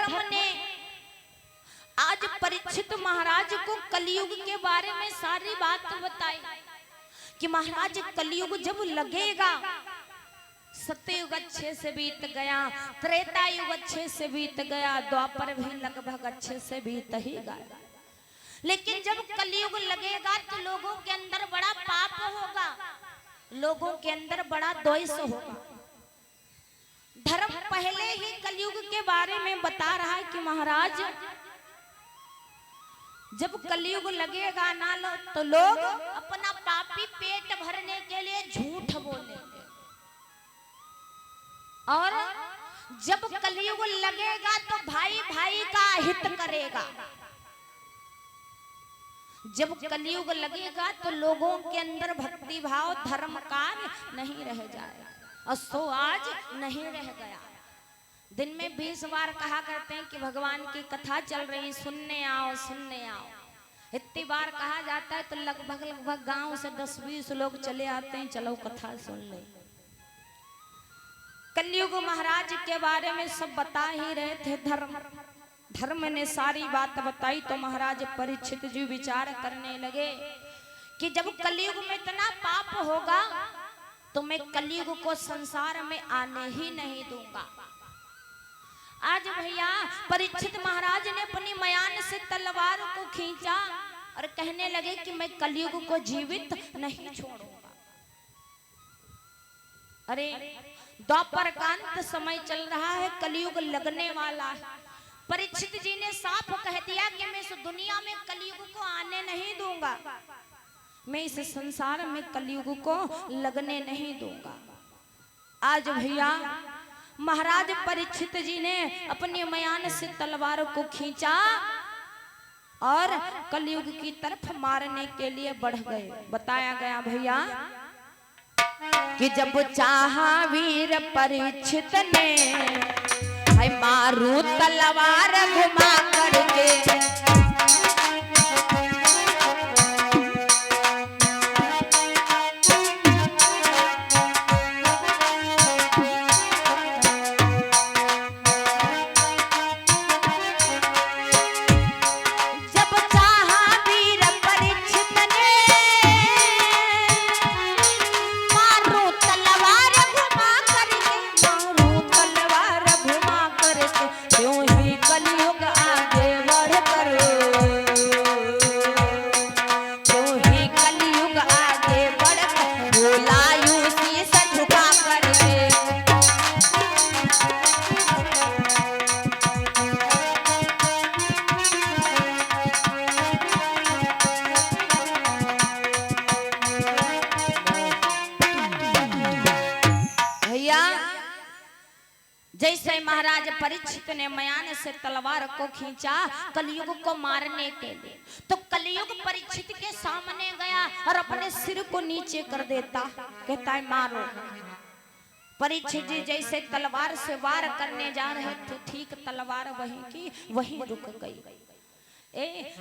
धर्म ने आज परीक्षित महाराज को कलयुग के बारे में सारी बात बताई कि महाराज कलयुग जब लगेगा, सत्ययुग अच्छे से बीत गया, त्रेता युग अच्छे से बीत गया, द्वापर भी लगभग अच्छे से बीत ही गया, लेकिन जब कलयुग लगेगा तो लोगों के अंदर बड़ा पाप होगा, लोगों के अंदर बड़ा द्वेष होगा। धर्म पहले ही कलयुग के बारे में बता रहा है कि महाराज जब कलयुग लगेगा ना तो लोग अपना पापी पेट भरने के लिए झूठ बोलेंगे, और जब कलयुग लगेगा तो भाई भाई का हित करेगा। जब कलयुग लगेगा तो लोगों के अंदर भक्ति भाव धर्म कार्य नहीं रह जाएगा, और सो आज नहीं रह गया। दिन में 20 बार कहा करते हैं कि भगवान की कथा चल रही, सुनने आओ सुनने आओ। इतनी बार कहा जाता है तो लगभग गांव से 10-20 लोग चले आते हैं, चलो कथा सुन ले। कलयुग महाराज के बारे में सब बता ही रहे थे, धर्म ने सारी बात बताई। तो महाराज परीक्षित जी विचार करने लगे कि जब कलयुग में इतना पाप होगा तो मैं कलयुग को संसार में आने ही नहीं दूंगा। आज भैया परीक्षित महाराज ने अपनी मयान से तलवार को खींचा और कहने लगे कि मैं कलयुग को जीवित नहीं छोड़ूंगा। अरे द्वापर का अंत समय चल रहा है, कलयुग लगने वाला है। परीक्षित जी ने साफ कह दिया कि मैं इस दुनिया में कलयुग को आने नहीं दूंगा, मैं इस संसार में कलयुग को लगने नहीं दूंगा। आज भैया महाराज परीक्षित जी ने अपनी मयान से तलवार को खींचा और कलयुग की तरफ मारने के लिए बढ़ गए। बताया गया भैया कि जब चाहा वीर परीक्षित ने है मारू तलवार घुमा करके, जैसे महाराज परीक्षित ने मयान से तलवार को खींचा कलयुग को मारने के लिए, तो कलयुग परीक्षित के सामने गया और अपने सिर को नीचे कर देता, कहता है मारो। परीक्षित जी जैसे तलवार से वार करने जा रहे थे, ठीक तलवार वहीं की वहीं रुक गई।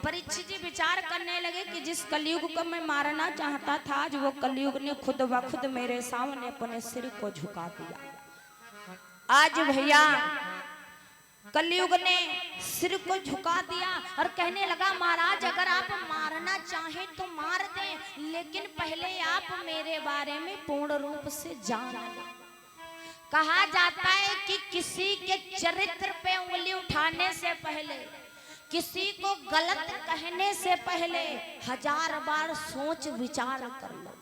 परीक्षित जी विचार करने लगे कि जिस कलयुग को मैं मारना चाहता था, आज वो कलयुग ने खुद ब खुद मेरे सामने अपने सिर को झुका दिया। आज भैया कलयुग ने सिर को झुका दिया और कहने लगा महाराज अगर आप मारना चाहें तो मार दें, लेकिन पहले आप मेरे बारे में पूर्ण रूप से जान लें। कहा जाता है कि किसी के चरित्र पे उंगली उठाने से पहले, किसी को गलत कहने से पहले 1000 बार सोच विचार कर लो।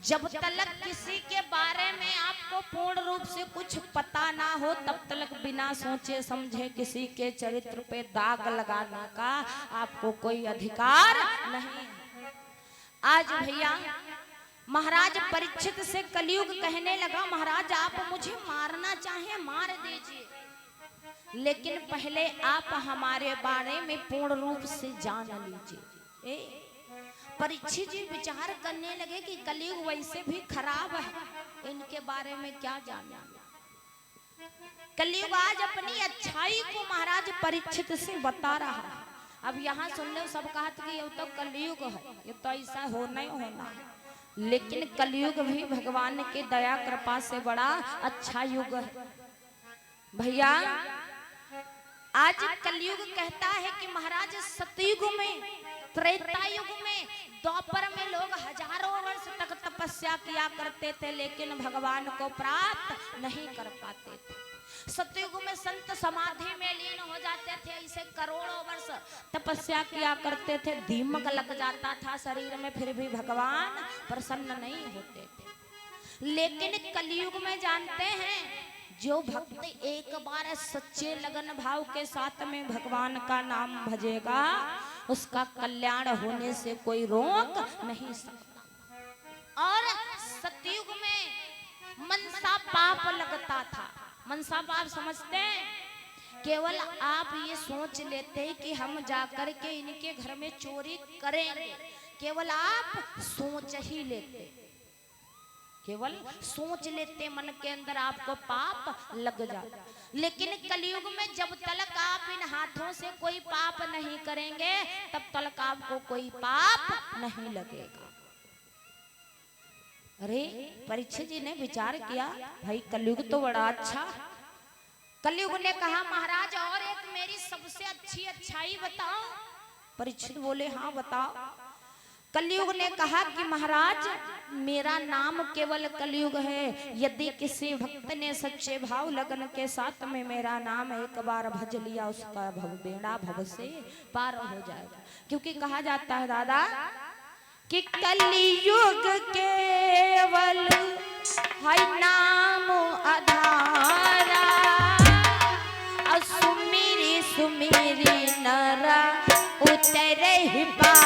जब तक किसी के बारे में आपको पूर्ण रूप से कुछ पता ना हो, तब तक बिना सोचे समझे किसी के चरित्र पे दाग लगाने का आपको कोई अधिकार नहीं। आज भैया महाराज परीक्षित से कलयुग कहने लगा महाराज आप मुझे मारना चाहे मार दीजिए, लेकिन पहले आप हमारे बारे में पूर्ण रूप से जान लीजिए। परीक्षित जी विचार करने लगे कि कलयुग वैसे भी खराब है, इनके बारे में क्या जाना। कलयुग आज अपनी अच्छाई को महाराज परीक्षित से बता रहा है। अब यहाँ सुन लो, सब कहा कि ये तो कलयुग है, ये तो ऐसा होना ही होना है, लेकिन कलयुग भी भगवान की दया कृपा से बड़ा अच्छा युग है। भैया आज कलयुग कहता है कि महाराज सतयुग में, त्रेता युग में, द्वापर में लोग हजारों वर्ष तक तपस्या किया करते थे लेकिन भगवान को प्राप्त नहीं कर पाते थे। सतयुग में संत समाधि में लीन हो जाते थे, ऐसे करोड़ों वर्ष तपस्या किया करते थे, दीमक लग जाता था शरीर में, फिर भी भगवान प्रसन्न नहीं होते थे। लेकिन कलयुग में जानते हैं जो भक्त एक बार सच्चे लगन भाव के साथ में भगवान का नाम भजेगा उसका कल्याण होने से कोई रोक नहीं सकता। और सतयुग में मनसा पाप लगता था। मनसा पाप समझते हैं? केवल आप ये सोच लेते कि हम जाकर के इनके घर में चोरी करेंगे, केवल आप सोच ही लेते, केवल सोच लेते, मन के अंदर आपको पाप लग जाता। लेकिन कलयुग में जब तक आप इन हाथों से कोई पाप नहीं करेंगे तब तक आपको कोई पाप नहीं लगेगा। अरे परीक्षित जी ने विचार किया, भाई कलयुग तो बड़ा अच्छा। कलयुग ने कहा महाराज और एक मेरी सबसे अच्छी अच्छाई बताओ। परीक्षित बोले हाँ बताओ। कलयुग ने कहा कि महाराज मेरा नाम केवल कलयुग है, यदि किसी भक्त ने सच्चे भाव लगन के साथ में मेरा नाम एक बार भज लिया उसका भव बेड़ा भव से पार हो जाएगा। क्योंकि कहा जाता है दादा कि कलयुग केवल है नाम आधारा, सुमिरी सुमिरी नरा उतर ही पारा।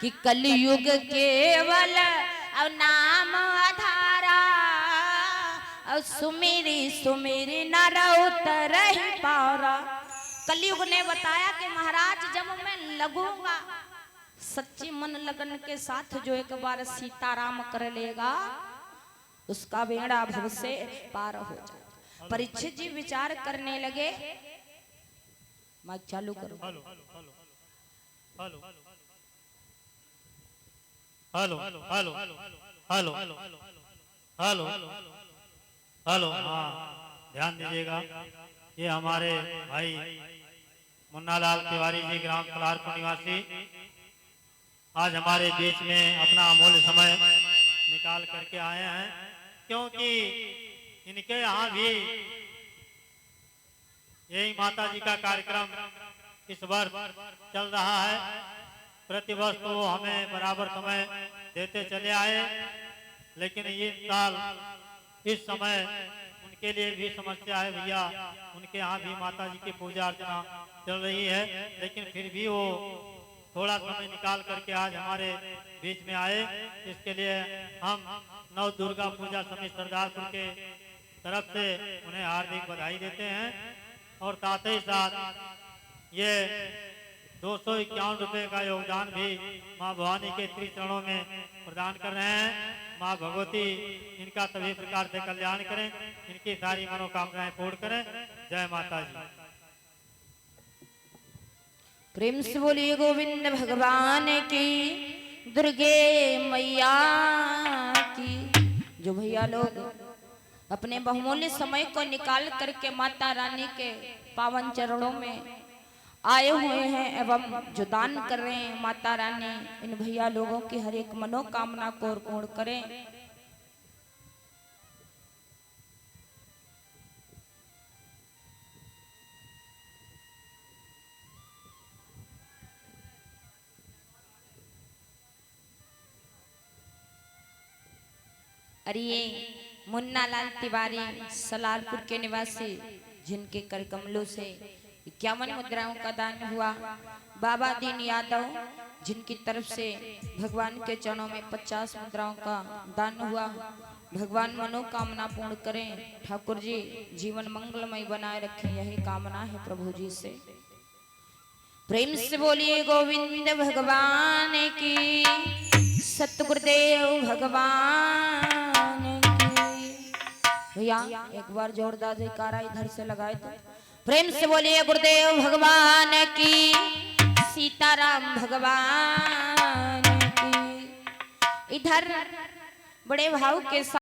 कि कलयुग केवल अब नाम आधारा, अब सुमिरी सुमिरी नर उतर ही पारा। कलयुग ने बताया कि महाराज जब मैं लगूंगा सच्ची मन लगन के साथ जो एक बार सीताराम कर लेगा उसका बेड़ा भव से पार हो जाएगा। परीक्षित जी विचार करने लगे। माइक चालू करो। Hello hello hello hello hello hello hello हाँ ध्यान दीजिएगा। ये हमारे भाई मुन्नालाल तिवारी जी ग्राम कलारपुर निवासी आज हमारे बीच में अपना अमूल्य समय निकाल करके आए हैं, क्योंकि इनके यहाँ भी यही माता जी का कार्यक्रम इस वर्ष चल रहा है। प्रतिवर्ष तो वो हमें बराबर समय देते चले आए, लेकिन ये साल इस समय उनके लिए भी समस्या है भैया। उनके यहाँ भी माता जी की पूजा अर्चना चल रही है, लेकिन फिर भी वो थोड़ा समय निकाल करके आज हमारे बीच में आए। इसके लिए हम नव दुर्गा पूजा समिति सरदारपुर के तरफ से उन्हें हार्दिक बधाई देते हैं। और साथ ही साथ ये 251 रुपये का योगदान भी माँ भवानी के त्रिचरणों में प्रदान कर रहे हैं। माँ भगवती इनका सभी प्रकार से कल्याण करें, इनकी सारी मनोकामनाएं पूर्ण करें। जय माता जी। प्रेम से बोलिए गोविंद भगवान की, दुर्गे मैया की। जो भैया लोग अपने बहुमूल्य समय को निकाल करके माता रानी के पावन चरणों में आए हुए हैं एवं जो दान कर रहे हैं, माता रानी इन भैया लोगों की हर एक मनोकामना को पूर्ण करें। अरे ये मुन्ना लाल तिवारी सलारपुर के निवासी जिनके कर कमलों से 51 मुद्राओं का दान हुआ। बाबा दीन यादव जिनकी तरफ से भगवान के चरणों में 50 मुद्राओं का दान हुआ। भगवान मनोकामना पूर्ण करें, ठाकुर जी जीवन मंगलमय बनाए रखें, यही कामना है प्रभु जी से। प्रेम से बोलिए गोविंद भगवान की, सतगुरुदेव भगवान की। भैया एक बार जोरदार जयकारा इधर से लगाए तो प्रेम से बोलिए गुरुदेव भगवान की, सीताराम भगवान की। इधर बड़े भाव के साथ